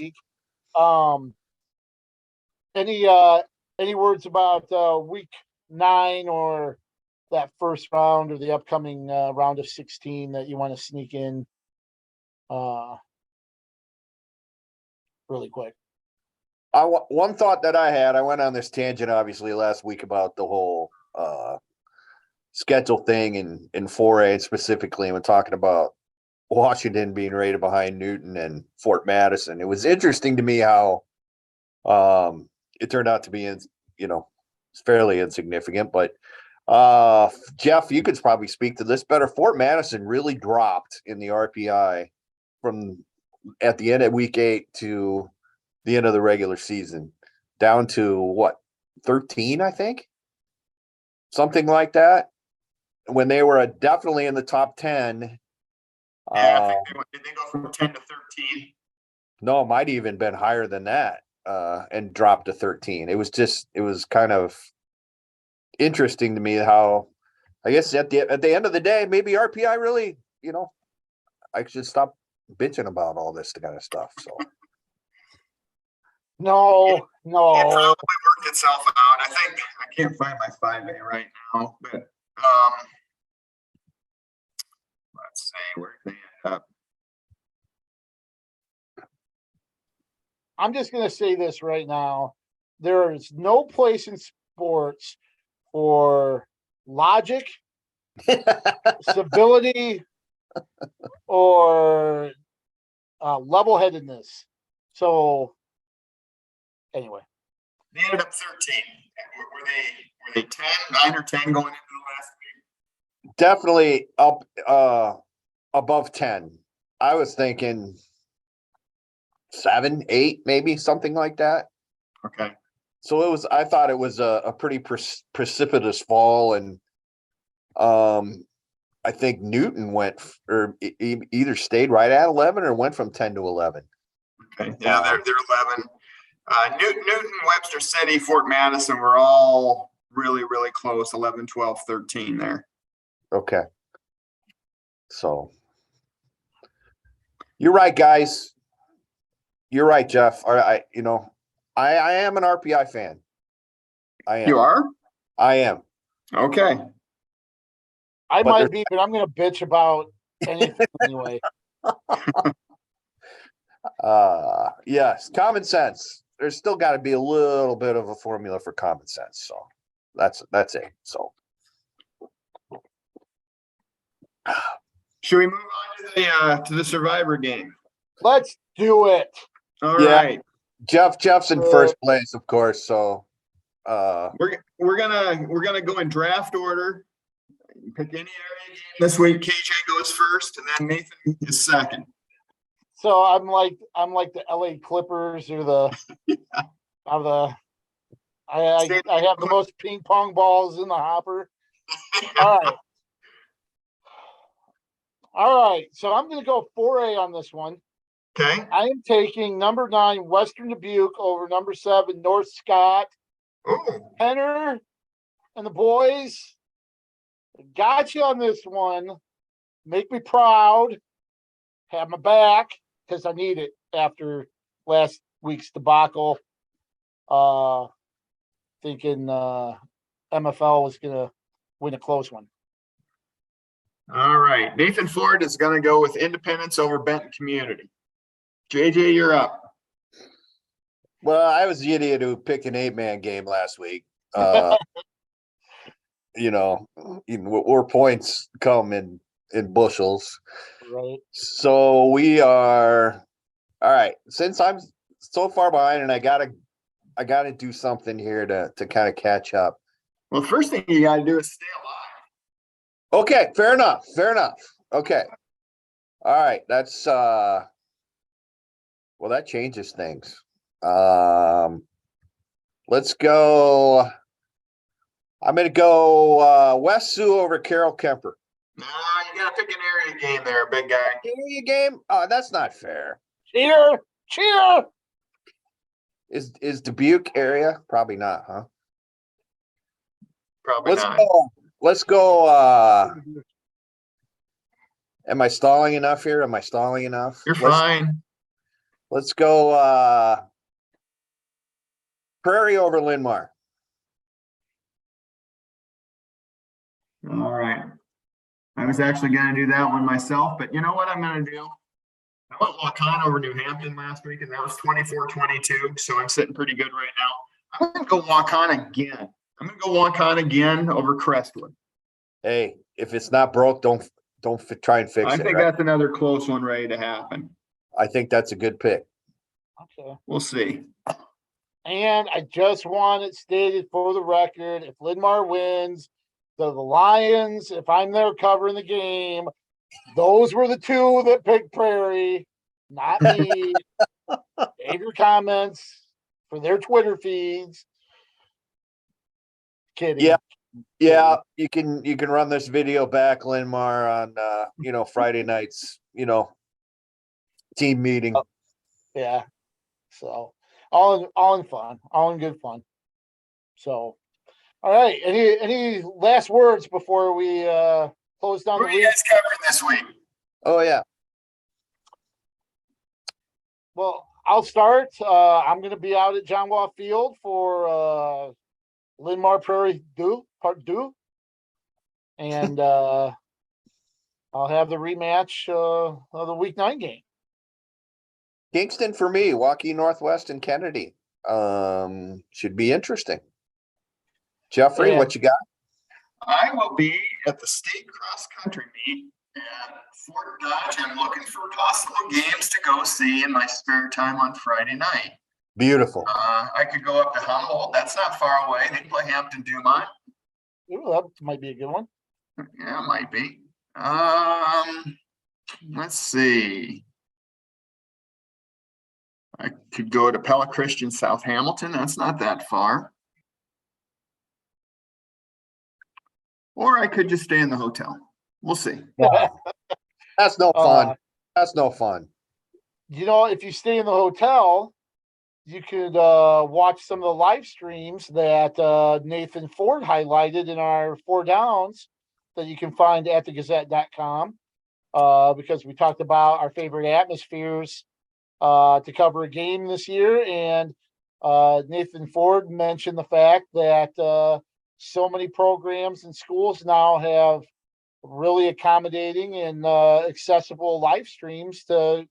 Speaker 1: Any words about week 9 or that first round or the upcoming round of 16 that you want to sneak in really quick?
Speaker 2: One thought that I had, I went on this tangent obviously last week about the whole schedule thing in 4A specifically, and we're talking about Washington being rated behind Newton and Fort Madison. It was interesting to me how it turned out to be, fairly insignificant. But Jeff, you could probably speak to this better. Fort Madison really dropped in the RPI from at the end of week 8 to the end of the regular season, down to what, 13, I think, something like that. When they were definitely in the top 10.
Speaker 3: Yeah, I think did they go from 10 to 13?
Speaker 2: No, it might even been higher than that, and dropped to 13. It was kind of interesting to me how I guess at the end of the day, maybe RPI really, I should stop bitching about all this kind of stuff. So
Speaker 1: No.
Speaker 3: It probably worked itself out. I think I can't find my 5A right now, but let's see where they end up.
Speaker 1: I'm just going to say this right now. There is no place in sports for logic, civility, or level-headedness. So, anyway.
Speaker 3: They ended up 13. Were they 10, 9 or 10 going into the last week?
Speaker 2: Definitely up above 10. I was thinking 7, 8, maybe something like that.
Speaker 3: Okay.
Speaker 2: So I thought it was a pretty precipitous fall, and I think Newton went or either stayed right at 11 or went from 10 to 11.
Speaker 3: Okay. Yeah, they're 11. Newton, Webster City, Fort Madison were all really, really close. 11, 12, 13 there.
Speaker 2: Okay. So you're right, guys. You're right, Jeff. I am an RPI fan. I am.
Speaker 3: You are?
Speaker 2: I am.
Speaker 3: Okay.
Speaker 1: I might be, but I'm going to bitch about anything anyway.
Speaker 2: Yes, common sense. There's still got to be a little bit of a formula for common sense. So that's it. So
Speaker 3: should we move on to the Survivor game?
Speaker 1: Let's do it.
Speaker 3: All right.
Speaker 2: Jeff's in first place, of course. So
Speaker 3: we're gonna go in draft order. Pick any area game this week. KJ goes first, and then Nathan is second.
Speaker 1: So I'm like the LA Clippers or the I have the most ping pong balls in the hopper. All right. So I'm going to go 4A on this one.
Speaker 3: Okay.
Speaker 1: I am taking number 9 Western Dubuque over number 7 North Scott.
Speaker 3: Ooh.
Speaker 1: Penner and the boys got you on this one. Make me proud. Have my back because I need it after last week's debacle. Thinking MFL was going to win a close one.
Speaker 3: All right. Nathan Ford is going to go with Independence over Benton Community. JJ, you're up.
Speaker 2: Well, I was the idiot who picked an 8-man game last week. Where points come in bushels.
Speaker 1: Right.
Speaker 2: So we are all right. Since I'm so far behind, and I gotta do something here to kind of catch up.
Speaker 3: Well, first thing you gotta do is stay alive.
Speaker 2: Okay, fair enough. Okay. All right. That's well, that changes things. Let's go. I'm gonna go West Sioux over Carroll Kemper.
Speaker 3: No, you gotta pick an area game there, big guy.
Speaker 2: Area game? Oh, that's not fair.
Speaker 1: Cheer!
Speaker 2: Is Dubuque area? Probably not, huh?
Speaker 3: Probably not.
Speaker 2: Let's go. Am I stalling enough here?
Speaker 3: You're fine.
Speaker 2: Let's go Prairie over Lin-Mar.
Speaker 3: All right. I was actually going to do that one myself, but you know what I'm going to do? I went Waukon over New Hampton last week, and that was 24-22, so I'm sitting pretty good right now. I'm going to go Waukon again. I'm going to go Waukon again over Crestwood.
Speaker 2: Hey, if it's not broke, don't try and fix it.
Speaker 3: I think that's another close one ready to happen.
Speaker 2: I think that's a good pick.
Speaker 1: Okay.
Speaker 3: We'll see.
Speaker 1: And I just want it stated for the record, if Lin-Mar wins, the Lions, if I'm there covering the game, those were the two that picked Prairie, not me. Save your comments for their Twitter feeds. Kidding.
Speaker 2: Yeah. You can run this video back, Lin-Mar, on Friday nights, team meeting.
Speaker 1: Oh, yeah. So all in fun, all in good fun. So All right. Any last words before we close down
Speaker 3: Who
Speaker 1: the
Speaker 3: are you
Speaker 1: week?
Speaker 3: guys covering this week?
Speaker 2: Oh yeah.
Speaker 1: Well, I'll start. I'm going to be out at John Wall Field for Linn-Mar Prairie Part 2. And I'll have the rematch of the Week 9 game.
Speaker 2: Kingston for me, Waukee Northwest and Kennedy. Should be interesting. Jeffrey, what you got?
Speaker 3: I will be at the state cross country meet at Fort Dodge. I'm looking for possible games to go see in my spare time on Friday night.
Speaker 2: Beautiful.
Speaker 3: I could go up to Humboldt. That's not far away. They play Hampton Dumont.
Speaker 1: Ooh, that might be a good one.
Speaker 3: Yeah, it might be. Let's see. I could go to Pella Christian South Hamilton. That's not that far. Or I could just stay in the hotel. We'll see.
Speaker 2: That's no fun. That's no fun.
Speaker 1: You know, if you stay in the hotel, you could watch some of the live streams that Nathan Ford highlighted in our 4 Downs that you can find at thegazette.com because we talked about our favorite atmospheres to cover a game this year. And Nathan Ford mentioned the fact that so many programs and schools now have really accommodating and accessible live streams to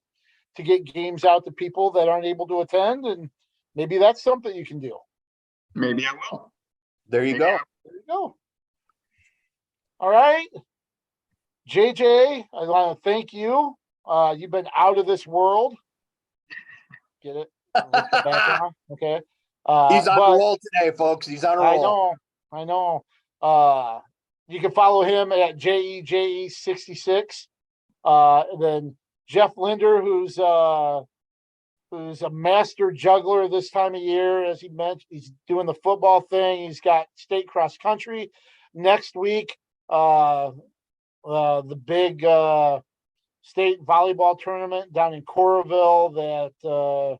Speaker 1: get games out to people that aren't able to attend, and maybe that's something you can do.
Speaker 3: Maybe I will.
Speaker 2: There you go.
Speaker 1: There you go. All right, JJ, I want to thank you. You've been out of this world. Get it? With the background? Okay.
Speaker 2: He's on a roll today, folks. He's on a roll.
Speaker 1: I know. You can follow him at JEJE66. Then Jeff Linder, who's a master juggler this time of year, as he mentioned, he's doing the football thing. He's got state cross country next week. The big state volleyball tournament down in Coralville that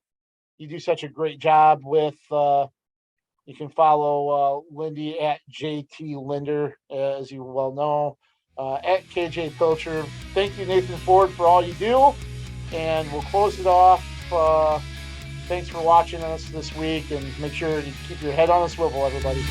Speaker 1: you do such a great job with. You can follow Lindy at JT Linder, as you well know, at KJ Pilcher. Thank you, Nathan Ford, for all you do. And we'll close it off. Thanks for watching us this week, and make sure to keep your head on a swivel, everybody.